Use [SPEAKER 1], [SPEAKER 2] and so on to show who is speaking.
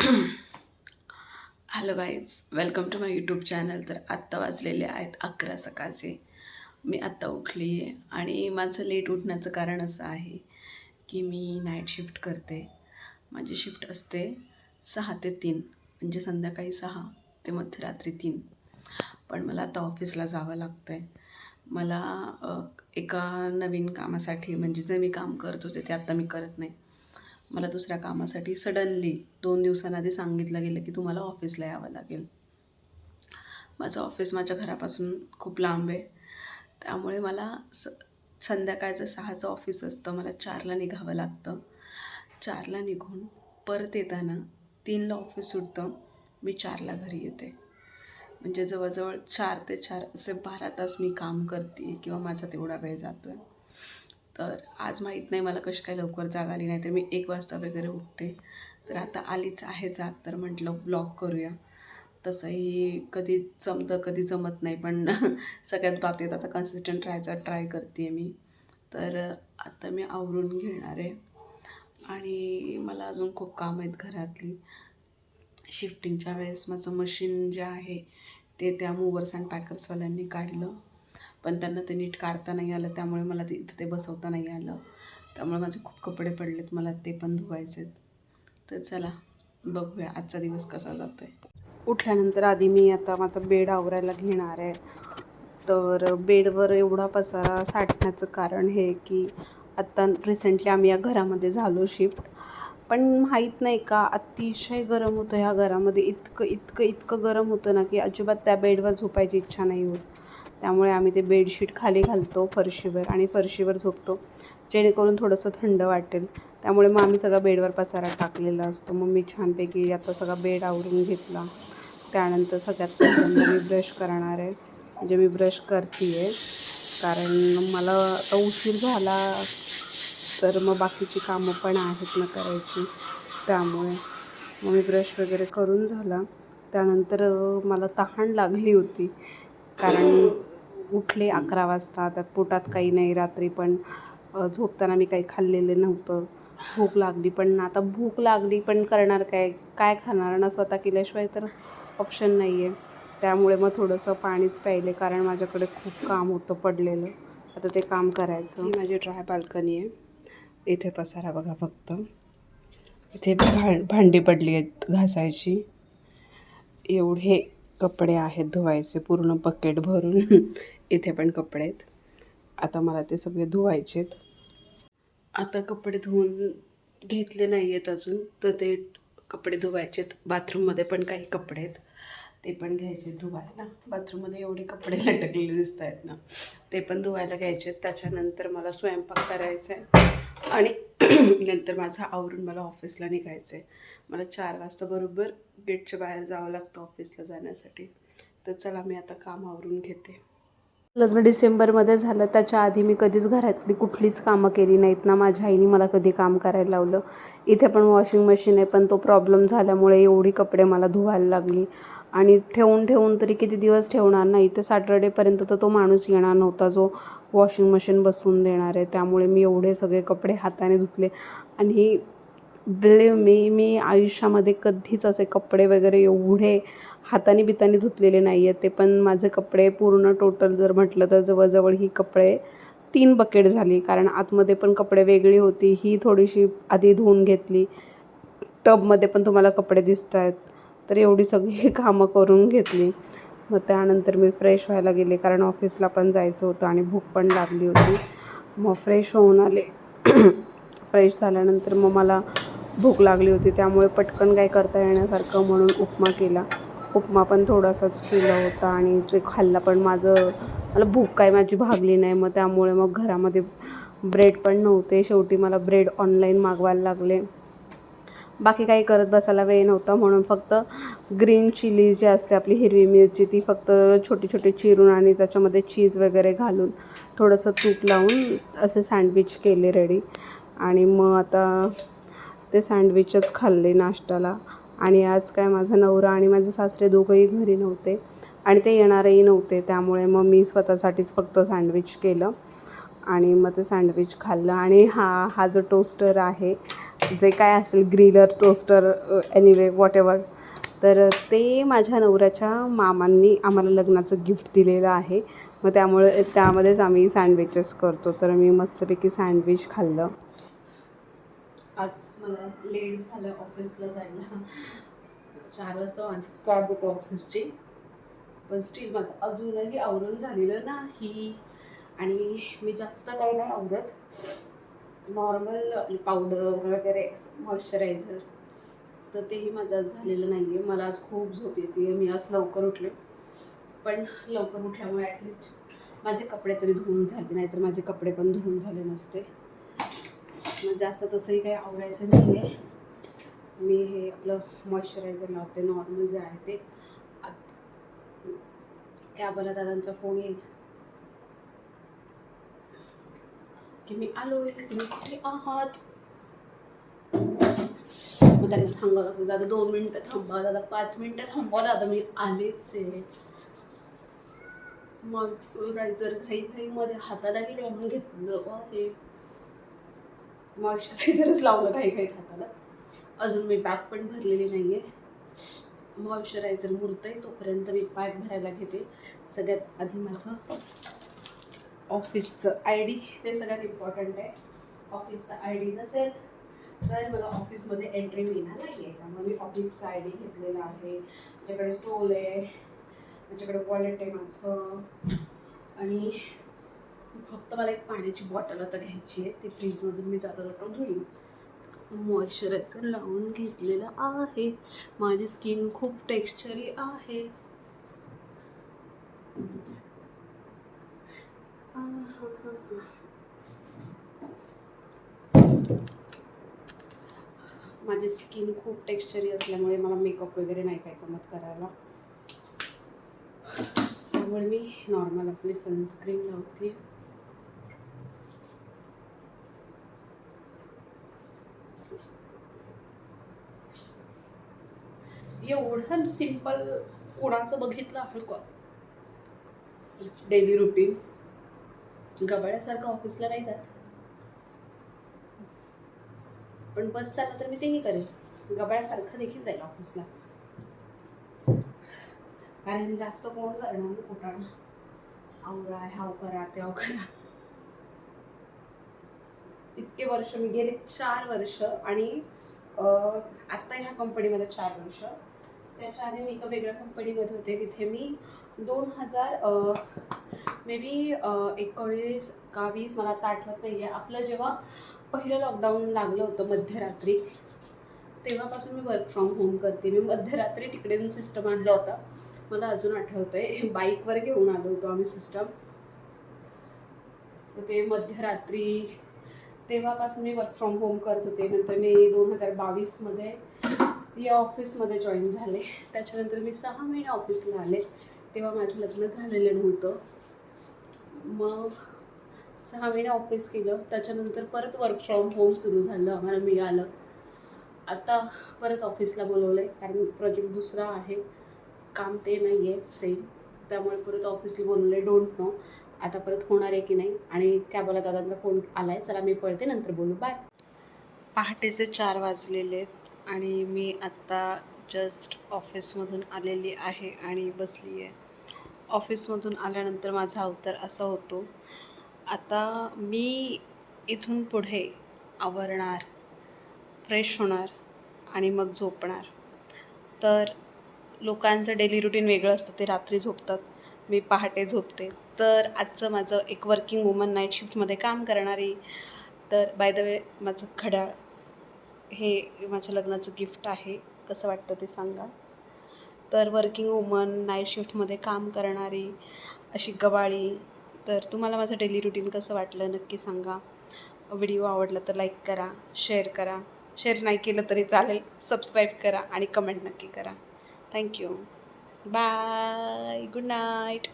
[SPEAKER 1] Hello guys, welcome to my YouTube channel. तर आत्ता वाजलेले आहेत 11 सकाळचे. मी आत्ता उठली आहे आणि माझं लेट उठण्याचं कारण असं आहे की मी नाईट शिफ्ट करते. माझी शिफ्ट असते 6 ते 3, म्हणजे संध्याकाळी 6 ते मध्यरात्री 3. पण मला आता ऑफिसला जावं लागतं आहे. मला एका नवीन कामासाठी, म्हणजे जे मी काम करत होते ते आत्ता मी करत नाही. मला दुसऱ्या कामासाठी सडनली 2 दिवसांआधी सांगितलं गेलं की तुम्हाला ऑफिसला यावं लागेल. माझं ऑफिस माझ्या घरापासून खूप लांब आहे, त्यामुळे मला संध्याकाळचं 6चं ऑफिस असतं. मला 4ला निघावं लागतं. 4ला निघून परत येताना 3ला ऑफिस सुटतं. मी 4ला घरी येते. म्हणजे जवळजवळ 4 ते 4 असे 12 तास मी काम करते किंवा माझा तेवढा वेळ जातो आहे. तर आज माहीत नाही मला कशी काय लवकर जाग आली, नाही तर मी 1 वाजता वगैरे उठते. तर आता आलीच आहे जाग, तर म्हटलं ब्लॉग करूया. तसंही कधी जमतं कधी जमत नाही, पण सगळ्यात बाबतीत आता कन्सिस्टंट राहायचा ट्राय करते मी. तर आता मी आवरून घेणार आहे आणि मला अजून खूप कामं आहेत घरातली. शिफ्टिंगच्या वेळेस माझं मशीन जे आहे ते त्या मूव्हर्स अँड पॅकर्सवाल्यांनी काढलं, पण त्यांना ते नीट काढता नाही आलं, त्यामुळे मला ते इथं ते बसवता नाही आलं. त्यामुळे माझे खूप कपडे पडलेत, मला ते पण धुवायचे आहेत. तर चला बघूया आजचा दिवस कसा जातो आहे. उठल्यानंतर आधी मी आता माझा बेड आवरायला घेणार आहे. तर बेडवर एवढा पसारा साठण्याचं कारण हे की आत्ता रिसेंटली आम्ही या घरामध्ये झालो शिफ्ट. पण माहीत नाही का अतिशय गरम होतं ह्या घरामध्ये. इतकं गरम होतं ना की अजिबात त्या बेडवर झोपायची इच्छा नाही होत. त्यामुळे आम्ही ते बेडशीट खाली घालतो फरशीवर आणि फरशीवर झोपतो, जेणेकरून थोडंसं थंड वाटेल. त्यामुळे मग आम्ही सगळा बेडवर पसारा टाकलेला असतो. मग मी छानपैकी आता सगळा बेड आवरून घेतला. त्यानंतर सगळ्यात पहिल्यांदा मी ब्रश करणार आहे. म्हणजे मी ब्रश करते आहे, कारण मला आता उशीर झाला तर मग बाकीची कामं पण आहेत ना करायची. त्यामुळे मग मी ब्रश वगैरे करून झाला. त्यानंतर मला तहान लागली होती, कारण उठले 11 वाजता. त्यात पोटात काही नाही, रात्री पण झोपताना मी काही खाल्लेलं नव्हतं. भूक लागली, पण आता भूक लागली पण करणार काय, काय खाणार ना, स्वतः केल्याशिवाय तर ऑप्शन नाही आहे. त्यामुळे मग थोडंसं पाणीच प्यायले, कारण माझ्याकडे खूप काम होतं पडलेलं. आता ते काम करायचं. ही माझी ड्राय बाल्कनी आहे. इथे पसारा बघा फक्त. इथे भांडी पडली आहेत घासायची. एवढे कपडे आहेत धुवायचे, पूर्ण बकेट भरून. इथे पण कपडे आहेत. आता मला ते सगळे धुवायचे आहेत. आता कपडे धुवून घेतले नाही आहेत अजून, तर ते कपडे धुवायचे आहेत. बाथरूममध्ये पण काही कपडे आहेत, ते पण घ्यायचे धुवायला. बाथरूममध्ये एवढे कपडे लटकलेले दिसत आहेत ना, ते पण धुवायला घ्यायचे आहेत. त्याच्यानंतर मला स्वयंपाक करायचा आहे आणि नंतर माझं आवरून मला ऑफिसला निघायचं आहे. मला 4 वाजता बरोबर गेटच्या बाहेर जावं लागतं ऑफिसला जाण्यासाठी. तर चला मी आता काम आवरून घेते. लग्न डिसेंबरमध्ये झालं, त्याच्या आधी मी कधीच घरातली कुठलीच कामं केली नाहीत ना. माझ्या आईने मला कधी काम करायला लावलं. इथे पण वॉशिंग मशीन आहे, पण तो प्रॉब्लेम झाल्यामुळे एवढी कपडे मला धुवायला लागली. आणि ठेवून तरी किती दिवस ठेवणार ना. इथे सॅटर्डेपर्यंत तर तो माणूस येणार नव्हता जो वॉशिंग मशीन बसवून देणार आहे. त्यामुळे मी एवढे सगळे कपडे हाताने धुतले. आणि बिलीव्ह मी आयुष्यामध्ये कधीच असे कपडे वगैरे एवढे हाताने बिताने धुतलेले नाही आहेत. ते पण माझे कपडे पूर्ण टोटल जर म्हटलं तर जवळजवळ ही कपडे 3 बकेट झाली, कारण आतमध्ये पण कपडे वेगळी होती. ही थोडीशी आधी धुवून घेतली. टबमध्ये पण तुम्हाला कपडे दिसत आहेत. तर एवढी सगळी कामं करून घेतली. मग त्यानंतर मी फ्रेश व्हायला गेले, कारण ऑफिसला पण जायचं होतं आणि भूक पण लागली होती. मग फ्रेश होऊन आले. फ्रेश झाल्यानंतर मग मला भूक लागली होती, त्यामुळे पटकन काय करता येण्यासारखं म्हणून उपमा केला. उपमा पण थोडासाच केला होता आणि ते खाल्ला, पण मला भूक काय माझी भागली नाही. मग त्यामुळे मग घरामध्ये ब्रेड पण नव्हते. शेवटी मला ब्रेड ऑनलाईन मागवायला लागले. बाकी काही करत बसायला वेळ नव्हता, म्हणून फक्त ग्रीन चिली जी असते आपली हिरवी मिरची, ती फक्त छोटी छोटी चिरून आणि त्याच्यामध्ये चीज वगैरे घालून थोडंसं तूप लावून असे सँडविच केले रेडी. आणि मग आता ते सँडविचच खाल्ले नाश्त्याला. आणि आज काय माझा नवरा आणि माझे सासरे दोघंही घरी नव्हते आणि ते येणारही नव्हते, त्यामुळे मग मी स्वतःसाठीच फक्त सँडविच केलं आणि मग ते सँडविच खाल्लं. आणि हा जो टोस्टर आहे जे काय असेल ग्रिलर टोस्टर एनिवे वॉटेवर, तर ते माझ्या नवऱ्याच्या मामांनी आम्हाला लग्नाचं गिफ्ट दिलेलं आहे. मग त्यामुळे त्यामध्येच आम्ही सँडविचेस करतो. तर मी मस्तपैकी सँडविच खाल्लं. आज मला लेट झालं ऑफिसला जायला. 4 वाजता कॅब होतो ऑफिसची, पण स्टील माझं अजूनही आवरून झालेलं नाही. आणि मी जास्त काही नाही आवरत, नॉर्मल आपली पावडर वगैरे मॉइश्चरायझर, तर तेही माझं आज झालेलं नाही आहे. मला आज खूप झोप येते. मी आज लवकर उठले, पण लवकर उठल्यामुळे ॲटलिस्ट माझे कपडे तरी धुवून झाले, नाहीतर माझे कपडे पण धुवून झाले नसते. मग जास्त तसंही काही आवडायचं नाही आहे. मी हे आपलं मॉइश्चरायझर लावते नॉर्मल जे आहे ते. कॅबवाला दादांचा फोन येईल की मी आलोय, तुम्ही कुठे आहात. मग त्यांना थांबावं लागतं, दादा 2 मिनटं थांबा, दादा 5 मिनटं थांबवा, दादा मी आलेच आहे. मॉइश्चरायझर घाईमध्ये हातालाही लावून घेतलं आहे. मॉइश्चरायझरच लावलं घाईत हाताला. अजून मी बॅग पण भरलेली नाही आहे. मॉइश्चरायझर मुरतंय तोपर्यंत मी बॅग भरायला घेते. सगळ्यात आधी माझं ऑफिसचं ID, ते सगळ्यात इम्पॉर्टंट आहे. ऑफिसचा ID नसेल तर मला ऑफिसमध्ये एंट्री मिळणार नाही आहे. त्यामुळे मी ऑफिसचा ID घेतलेला आहे. माझ्याकडे स्टोल आहे, माझ्याकडे वॉलेट आहे माझं, आणि फक्त मला एक पाण्याची बॉटल आता घ्यायची आहे. ती फ्रीजमधून मी जाता जाता घेईन. मॉइश्चरायझर लावून घेतलेलं आहे. माझी स्किन खूप टेक्स्चरी आहे. माझी स्किन खूप टेक्स्चरी असल्यामुळे मला मेकअप वगैरे नाही काय जमत करायला. त्यामुळे मी नॉर्मल आपली सनस्क्रीन लावते. एवढं सिंपल कोणाचं बघितलं आहे का डेली रुटीन? गबाळ्यासारखं ऑफिसला नाही जात, पण बस चाललं तर मी तेही करेल. गबाळ्यासारखं देखील जाईल ऑफिसला, कारण जास्त कोण करणार ना कुठं आवरा, हाव करा तेव करा. इतके वर्ष मी गेले 4 वर्ष, आणि आत्ता ह्या कंपनीमध्ये 4 वर्ष. त्याच्या आधी मी एका वेगळ्या कंपनीमध्ये होते. तिथे मी 2000 मे बी 19 का 20, मला आता आठवत नाही आहे. आपलं जेव्हा पहिलं लॉकडाऊन लागलं होतं मध्यरात्री, तेव्हापासून मी वर्क फ्रॉम होम करते. मी मध्यरात्री तिकडे मी सिस्टम आणला होता, मला अजून आठवतं आहे. बाईकवर घेऊन आलो होतो आम्ही सिस्टम. तर ते मध्यरात्री तेव्हापासून मी वर्क फ्रॉम होम करत होते. नंतर मी 2022मध्ये या ऑफिसमध्ये जॉईन झाले. त्याच्यानंतर मी 6 महिने ऑफिसला आले. तेव्हा माझं लग्न झालेलं नव्हतं. मग 6 महिने ऑफिस केलं. त्याच्यानंतर परत वर्क फ्रॉम होम सुरू झालं, आम्हाला मिळालं. आता परत ऑफिसला बोलवलं आहे, कारण प्रोजेक्ट दुसरा आहे, काम ते नाही आहे सेम. त्यामुळे परत ऑफिसला बोलवलं आहे. डोंट नो आता परत होणार आहे की नाही. आणि कॅबवाला दादांचा फोन आला आहे. चला मी पळते, नंतर बोलू, बाय. पहाटेचे 4 वाजलेले आहेत आणि मी आत्ता जस्ट ऑफिसमधून आलेली आहे आणि बसली आहे. ऑफिसमधून आल्यानंतर माझा अवतार असा होतो. आता मी इथून पुढे आवरणार, फ्रेश होणार आणि मग झोपणार. तर लोकांचं डेली रुटीन वेगळं असतं, ते रात्री झोपतात, मी पहाटे झोपते. तर आजचं माझं एक वर्किंग वुमन नाईट शिफ्टमध्ये काम करणारी, तर बाय द वे माझं घड्याळ हे माझ्या लग्नाचं गिफ्ट आहे, कसं वाटतं ते सांगा. तर वर्किंग वुमन नाईट शिफ्टमध्ये काम करणारी अशी गबाळी. तर तुम्हाला माझं डेली रुटीन कसं वाटलं नक्की सांगा. व्हिडिओ आवडला तर लाईक करा, शेअर करा. शेअर नाही केलं तरी चालेल, सबस्क्राईब करा आणि कमेंट नक्की करा. Thank you, bye, good night.